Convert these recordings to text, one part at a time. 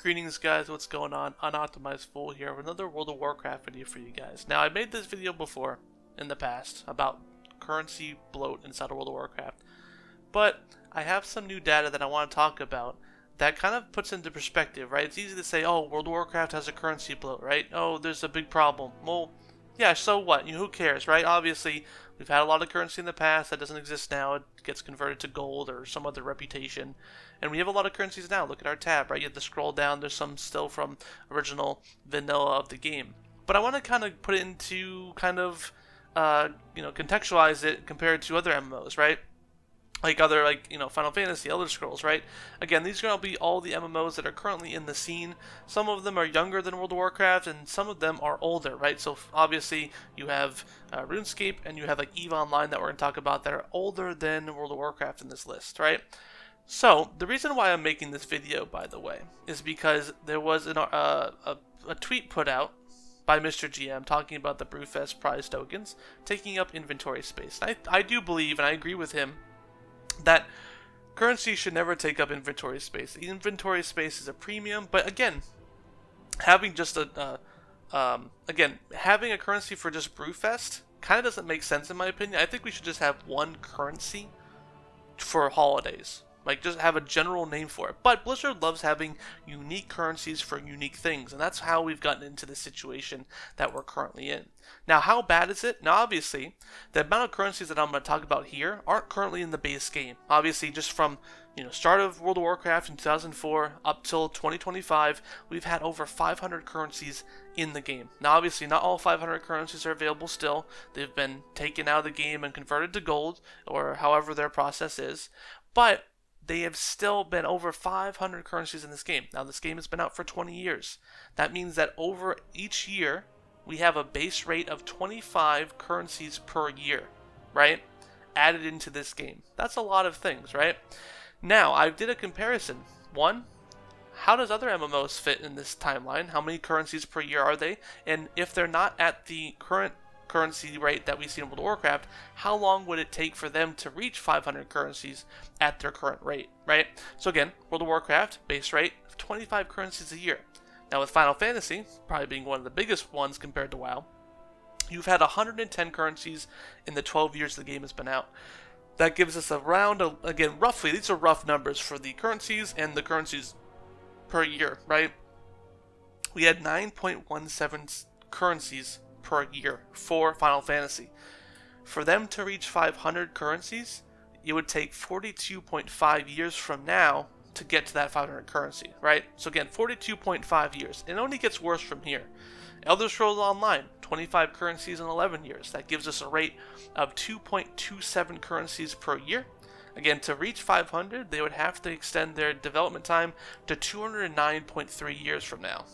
Greetings guys, what's going on? Unoptimized WoW here with another World of Warcraft video for you guys. Now I made this video before in the past about currency bloat inside of World of Warcraft, but I have some new data that I want to talk about that kind of puts into perspective, right? It's easy to say, oh, World of Warcraft has a currency bloat, right? Oh, there's a big problem. Well, yeah, so what? Who cares, right? Obviously, we've had a lot of currency in the past that doesn't exist now. It gets converted to gold or some other reputation. And we have a lot of currencies now. Look at our tab, right? You have to scroll down. There's some still from original vanilla of the game. But I want to kind of put it into kind of, contextualize it compared to other MMOs, right? Like Final Fantasy, Elder Scrolls, right? Again, these are going to be all the MMOs that are currently in the scene. Some of them are younger than World of Warcraft, and some of them are older, right? So obviously, you have RuneScape, and you have like EVE Online that we're going to talk about that are older than World of Warcraft in this list, right? So, the reason why I'm making this video, by the way, is because there was a tweet put out by Mr. GM talking about the Brewfest prize tokens taking up inventory space. I do believe, and I agree with him, that currency should never take up inventory space. Inventory space is a premium, but again, having just having a currency for just Brewfest kind of doesn't make sense in my opinion. I think we should just have one currency for holidays. Like, just have a general name for it. But Blizzard loves having unique currencies for unique things, and that's how we've gotten into the situation that we're currently in. Now, how bad is it? Now, obviously, the amount of currencies that I'm going to talk about here aren't currently in the base game. Obviously, just from start of World of Warcraft in 2004 up till 2025, we've had over 500 currencies in the game. Now, obviously, not all 500 currencies are available still. They've been taken out of the game and converted to gold, or however their process is. But they have still been over 500 currencies in this game. Now, this game has been out for 20 years. That means that over each year, we have a base rate of 25 currencies per year, right? Added into this game. That's a lot of things, right? Now, I did a comparison. One, how does other MMOs fit in this timeline? How many currencies per year are they? And if they're not at the current currency rate that we see in World of Warcraft, how long would it take for them to reach 500 currencies at their current rate, right? So again, World of Warcraft, base rate of 25 currencies a year. Now with Final Fantasy, probably being one of the biggest ones compared to WoW, you've had 110 currencies in the 12 years the game has been out. That gives us around, again, roughly, these are rough numbers for the currencies and the currencies per year, right? We had 9.17 currencies per year for Final Fantasy. For them to reach 500 currencies, it would take 42.5 years from now to get to that 500 currency, right? So again, 42.5 years. It only gets worse from here. Elder Scrolls Online, 25 currencies in 11 years. That gives us a rate of 2.27 currencies per year. Again, to reach 500, they would have to extend their development time to 209.3 years from now.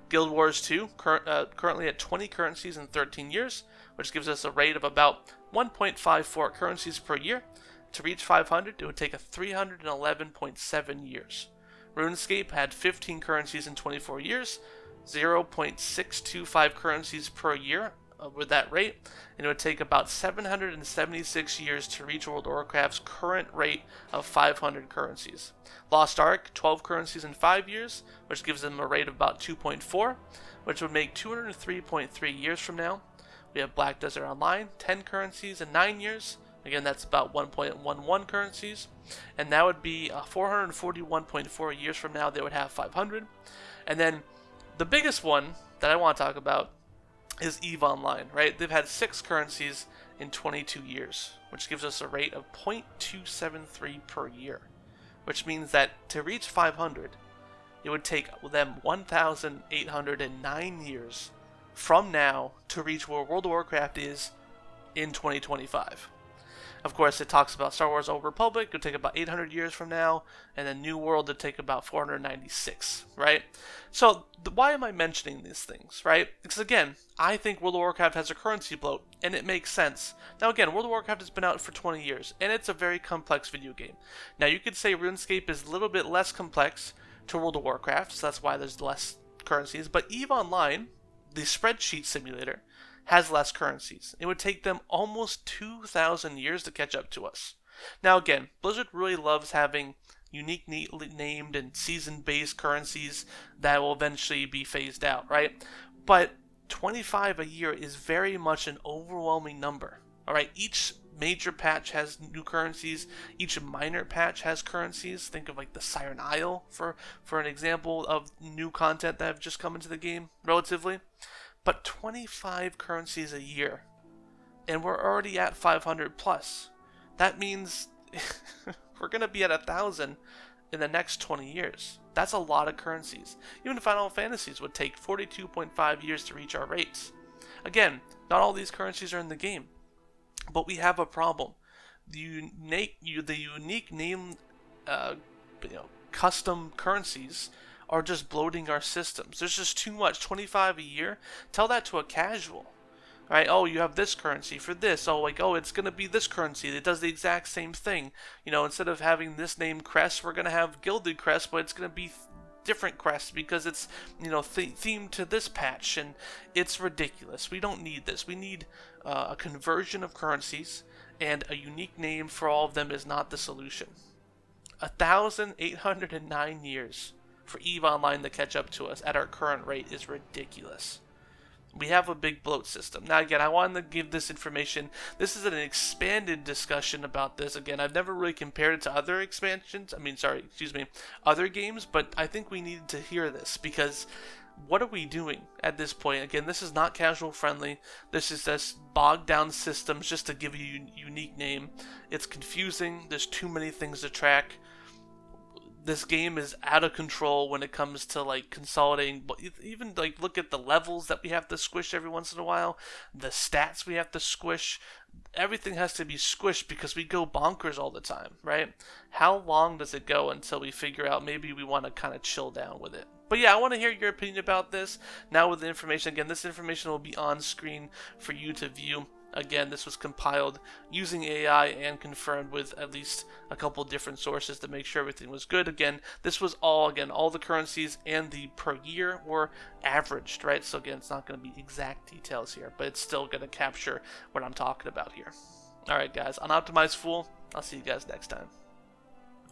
Guild Wars 2, currently at 20 currencies in 13 years, which gives us a rate of about 1.54 currencies per year. To reach 500, it would take a 311.7 years. RuneScape had 15 currencies in 24 years, 0.625 currencies per year with that rate, and it would take about 776 years to reach World of Warcraft's current rate of 500 currencies. Lost Ark, 12 currencies in 5 years, which gives them a rate of about 2.4, which would make 203.3 years from now. We have Black Desert Online, 10 currencies in 9 years. Again, that's about 1.11 currencies. And that would be 441.4 years from now, they would have 500. And then the biggest one that I want to talk about is EVE Online, right? They've had 6 currencies in 22 years, which gives us a rate of 0.273 per year, which means that to reach 500, it would take them 1,809 years from now to reach where World of Warcraft is in 2025. Of course, it talks about Star Wars Old Republic, it would take about 800 years from now, and then New World would take about 496, right? So, why am I mentioning these things, right? Because again, I think World of Warcraft has a currency bloat, and it makes sense. Now again, World of Warcraft has been out for 20 years, and it's a very complex video game. Now you could say RuneScape is a little bit less complex to World of Warcraft, so that's why there's less currencies, but EVE Online, the spreadsheet simulator, has less currencies. It would take them almost 2,000 years to catch up to us. Now again, Blizzard really loves having unique named and season-based currencies that will eventually be phased out, right? But 25 a year is very much an overwhelming number. All right, each major patch has new currencies. Each minor patch has currencies. Think of like the Siren Isle for an example of new content that have just come into the game relatively. But 25 currencies a year, and we're already at 500 plus. That means we're gonna be at 1,000 in the next 20 years. That's a lot of currencies. Even Final Fantasies would take 42.5 years to reach our rates. Again, not all these currencies are in the game, but we have a problem. The unique name, custom currencies are just bloating our systems. There's just too much. 25 a year. Tell that to a casual. Right? Oh, you have this currency for this. Oh, it's going to be this currency that does the exact same thing. Instead of having this name crest, we're going to have gilded crest, but it's going to be different crests because it's, themed to this patch, and it's ridiculous. We don't need this. We need a conversion of currencies, and a unique name for all of them is not the solution. 1,809 years for EVE Online to catch up to us at our current rate is ridiculous. We have a big bloat system. Now again, I wanted to give this information. This is an expanded discussion about this. Again, I've never really compared it to other other games, but I think we needed to hear this because what are we doing at this point? Again, this is not casual friendly. This is just bogged down systems just to give you a unique name. It's confusing. There's too many things to track. This game is out of control when it comes to consolidating. Even look at the levels that we have to squish every once in a while, the stats we have to squish. Everything has to be squished because we go bonkers all the time, right? How long does it go until we figure out maybe we want to kind of chill down with it? But yeah, I want to hear your opinion about this now with the information. Again, this information will be on screen for you to view. Again, this was compiled using AI and confirmed with at least a couple different sources to make sure everything was good. Again, this was all the currencies and the per year were averaged, right? So again, it's not going to be exact details here, but it's still going to capture what I'm talking about here. All right, guys, Unoptimized Fool, I'll see you guys next time.